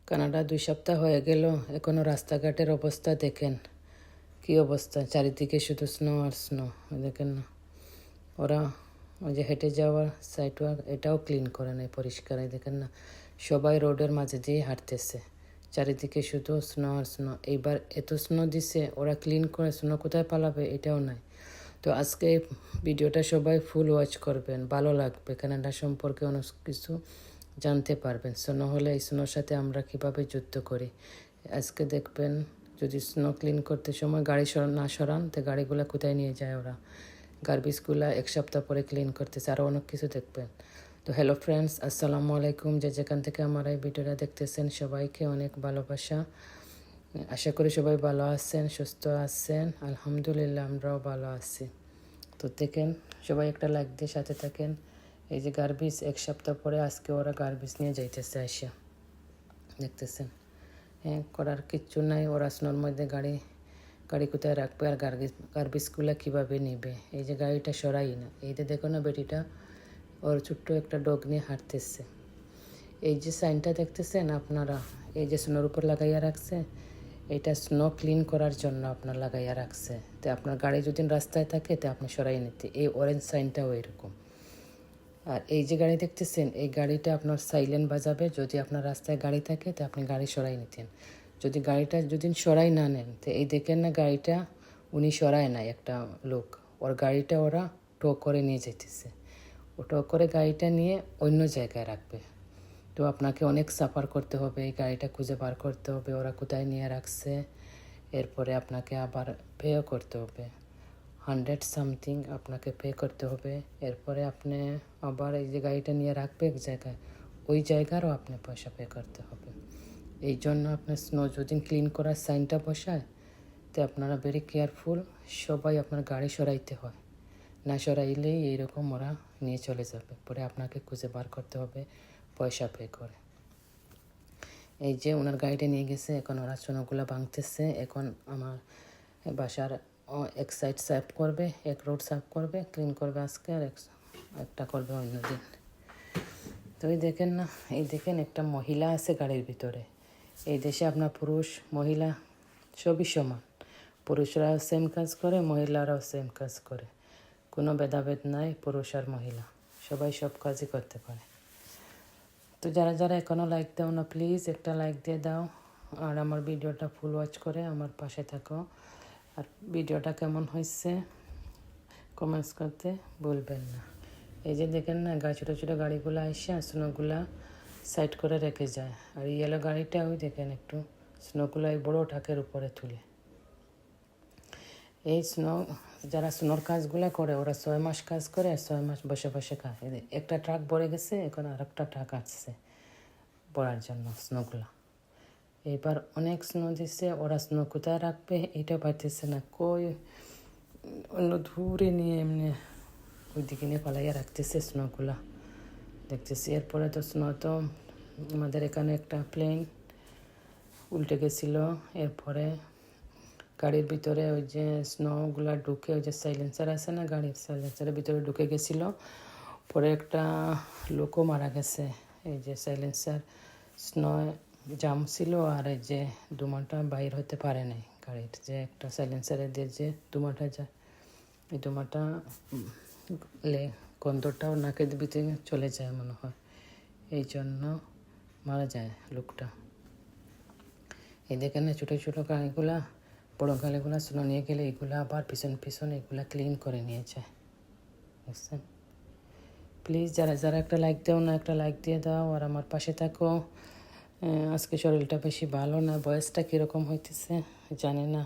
Canada 2 সপ্তাহ হয়ে গেল, এখনও রাস্তাঘাটের অবস্থা দেখেন কি অবস্থা, চারিদিকে শুধু স্নো আর স্নো। দেখেন না, ওরা ওই যে হেঁটে যাওয়ার সাইড ওয়াক এটাও ক্লিন করে নেই, পরিষ্কার। দেখেন না, সবাই রোডের মাঝে দিয়ে হাঁটতেছে, চারিদিকে শুধু স্নো আর স্নো। এইবার এত স্নো দিছে, ওরা ক্লিন করে স্নো কোথায় পালাবে এটাও নাই। তো আজকে ভিডিওটা সবাই ফুল ওয়াচ করবেন, ভালো লাগবে, কানাডা সম্পর্কে অনেক কিছু জানতে পারবেন। স্নো হলে এই স্নোর সাথে আমরা কিভাবে যুদ্ধ করি আজকে দেখবেন। যদি স্নো ক্লিন করতে সময় গাড়ি না সরান, তো গাড়িগুলো কোথায় নিয়ে যায় ওরা, গার্বেজগুলো 1 সপ্তাহ পরে ক্লিন করতেছে, আরও অনেক কিছু দেখবেন। তো হ্যালো ফ্রেন্ডস, আসসালামু আলাইকুম। যেখান থেকে আমার এই ভিডিওটা দেখতেছেন সবাইকে অনেক ভালোবাসা। আশা করি সবাই ভালো আছেন, সুস্থ আছেন। আলহামদুলিল্লাহ, আমরাও ভালো আছি। তো দেখেন, সবাই একটা লাইক দিয়ে সাথে থাকেন। এই যে গার্বেজ 1 সপ্তাহ পরে আজকে ওরা গার্বেজ নিয়ে যাইতেছে আসা, দেখতেছেন। হ্যাঁ, করার কিচ্ছু নাই, ওরা স্নোর মধ্যে গাড়ি কোথায় রাখবে আর গার্বেজগুলো কীভাবে নেবে। এই যে গাড়িটা সরাই না, এই যে দেখো না, বেটিটা ওর ছোট্ট একটা ডগ নিয়ে হাঁটতেছে। এই যে সাইনটা দেখতেছেন আপনারা, এই যে স্নোর উপর লাগাইয়া রাখছে, এটা স্নো ক্লিন করার জন্য আপনার লাগাইয়া রাখছে। তো আপনার গাড়ি যদি রাস্তায় থাকে তো আপনি সরাই নিতে, এই অরেঞ্জ সাইনটাও এরকম। আর এই যে গাড়ি দেখতেছেন, এই গাড়িটা আপনার সাইলেন্ট বাজাবে। যদি আপনার রাস্তায় গাড়ি থাকে তো আপনি গাড়ি সরাই নিতেন। যদি গাড়িটা যদি সরাই না নেন, তো এই দেখেন না, গাড়িটা উনি সরায় নাই, একটা লোক, ওর গাড়িটা ওরা টো করে নিয়ে যেতেছে। ও টো করে গাড়িটা নিয়ে অন্য জায়গায় রাখবে। তো আপনাকে অনেক সাফার করতে হবে, এই গাড়িটা খুঁজে বার করতে হবে ওরা কোথায় নিয়ে রাখছে। এরপরে আপনাকে আবার পেও করতে হবে, 100 সামথিং আপনাকে পে করতে হবে। এরপরে আপনি আবার এই যে গাড়িটা নিয়ে রাখবে এক জায়গায়, ওই জায়গারও আপনি পয়সা পে করতে হবে। এই জন্য আপনার স্নো যদি ক্লিন করার সাইনটা বসায়, তো আপনারা ভেরি কেয়ারফুল, সবাই আপনার গাড়ি সরাইতে হয়। না সরাইলেই এইরকম ওরা নিয়ে চলে যাবে, পরে আপনাকে খুঁজে বার করতে হবে পয়সা পে করে। এই যে ওনার গাড়িটা নিয়ে গেছে, এখন ওরা স্নোগুলো ভাঙতেছে। এখন আমার বাসার এক সাইড সাফ করবে, এক রোড সাফ করবে, ক্লিন করবে আজকে, আর একটা করবে অন্য দিন। তো এই দেখেন না, এই দেখেন একটা মহিলা আছে গাড়ির ভিতরে। এই দেশে আপনার পুরুষ মহিলা সবই সমান, পুরুষরাও সেম কাজ করে, মহিলারাও সেম কাজ করে, কোনো ভেদাভেদ নাই। পুরুষ আর মহিলা সবাই সব কাজই করতে পারে। তো যারা যারা এখনও লাইক দাও না, প্লিজ একটা লাইক দিয়ে দাও, আর আমার ভিডিওটা ফুল ওয়াচ করে আমার পাশে থাকো। আর ভিডিওটা কেমন হয়েছে কমেন্টস করতে ভুলবেন না। এই যে দেখেন না, ছোটো ছোটো গাড়িগুলো এসে স্নোগুলা সাইড করে রেখে যায়। আর ইয়েলো গাড়িটা ওই দেখেন একটু স্নোগুলো এই বড়ো ট্রাকের উপরে তুলে। এই স্নো যারা স্নোর কাজগুলো করে, ওরা 6 মাস কাজ করে, 6 মাস বসে বসে খায়। একটা ট্রাক ভরে গেছে, এখন আর একটা ট্রাক আসছে পড়ার জন্য স্নোগুলো। এবার অনেক স্নো দিচ্ছে, ওরা স্নো কোথায় রাখবে এটা পাইতেছে না, কই অন্য দূরে নিয়ে এমনি ওইদিকে নিয়ে পালাইয়া রাখতেছে স্নোগুলা, দেখতেছি। এরপরে তো স্নো তো আমাদের এখানে একটা প্লেন উল্টে গেছিলো। এরপরে গাড়ির ভিতরে ওই যে স্নোগুলা ঢুকে, ওই যে সাইলেন্সার আছে না, গাড়ির সাইলেন্সারের ভিতরে ঢুকে গেছিলো। পরে একটা লোকও মারা গেছে। এই যে সাইলেন্সার স্নো জাম ছিল, আর এই যে ধোঁয়াটা বাইর হতে পারে নাই গাড়ির, যে একটা সাইলেন্সারে দিয়ে যে ধোঁয়াটা যায়, এই ধোঁয়াটা গন্ধটাও নাকের ভিতরে চলে যায় মনে হয়, এই জন্য মারা যায় লোকটা। এই দেখেন না, ছোটো ছোটো গাড়িগুলা, বড়ো গাড়িগুলা স্নো নিয়ে গেলে এগুলা আবার পিছন পিছন এগুলা ক্লিন করে নিয়ে যায়, বুঝছেন। প্লিজ যারা যারা একটা লাইক দাও না, একটা লাইক দিয়ে দাও আর আমার পাশে থাকো। আজকে শরীরটা বেশি ভালো না, বয়সটা কীরকম হইতেছে জানি না,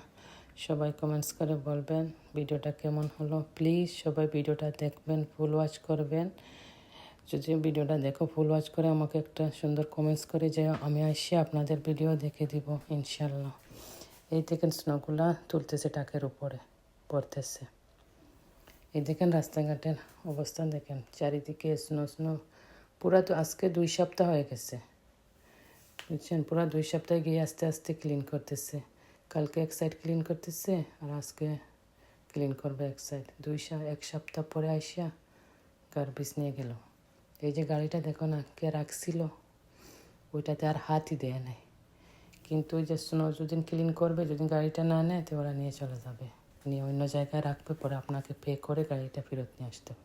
সবাই কমেন্টস করে বলবেন ভিডিওটা কেমন হলো। প্লিজ সবাই ভিডিওটা দেখবেন, ফুল ওয়াচ করবেন। যদি ভিডিওটা দেখো ফুল ওয়াচ করে আমাকে একটা সুন্দর কমেন্টস করে যে আমি এসে আপনাদের ভিডিও দেখে দিব ইনশাল্লাহ। এই দেখেন স্নোগুলা তুলতেছে টাকের উপরে পড়তেছে। এই দেখেন রাস্তাঘাটের অবস্থান দেখেন, চারিদিকে স্নো স্নো। পুরা তো আজকে 2 সপ্তাহ হয়ে গেছে, বুঝছেন। পুরা 2 সপ্তাহে গিয়ে আস্তে আস্তে ক্লিন করতেছে। কালকে এক সাইড ক্লিন করতেছে, আর আজকে ক্লিন করবে এক সাইড। 1 সপ্তাহ পরে আইসা গার্বেজ নিয়ে গেল। এই যে গাড়িটা দেখো না, কে রাখছিল, ওইটাতে আর হাতই দেয় নাই, কিন্তু ওই যে স্নো যদি ক্লিন করবে, যদি গাড়িটা না নেয় তো ওরা নিয়ে চলে যাবে, নিয়ে অন্য জায়গায় রাখবে, পরে আপনাকে পে করে গাড়িটা ফেরত নিয়ে আসতে হবে।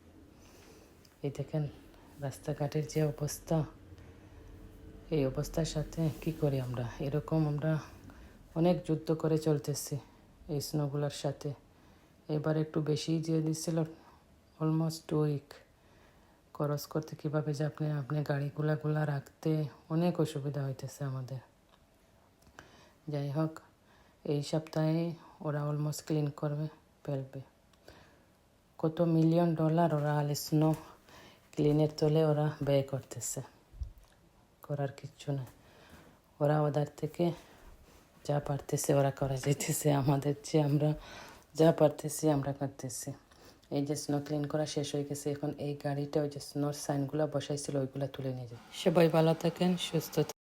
এই দেখেন রাস্তাঘাটের যে অবস্থা, এই অবস্থার সাথে কি করি আমরা? এরকম আমরা অনেক যুদ্ধ করে চলতেছি এই স্নোগুলোর সাথে। এবার একটু বেশি দিয়ে দিচ্ছিল, অলমোস্ট 2 উইক খরচ করতে, কীভাবে যে আপনি গাড়িগুলা রাখতে অনেক অসুবিধা হইতেছে আমাদের। যাই হোক, এই সপ্তাহে ওরা অলমোস্ট ক্লিন করবে, ফেলবে। কত $1,000,000 ওরা স্নো ক্লিনের তলে ওরা ব্যয় করতেছে, করার কিচ্ছু না। ওরা ওদের থেকে যা পারতেছে ওরা করা যেতেছে, আমাদের যে আমরা যা পারতেছি আমরা করতেছি। এই যে স্নো ক্লিন করা শেষ হয়ে গেছে, এখন এই গাড়িটা ওই যে স্নোর সাইনগুলো বসাইছিল ওইগুলো তুলে নিয়ে যায়। সবাই ভালো থাকেন, সুস্থ থাকেন।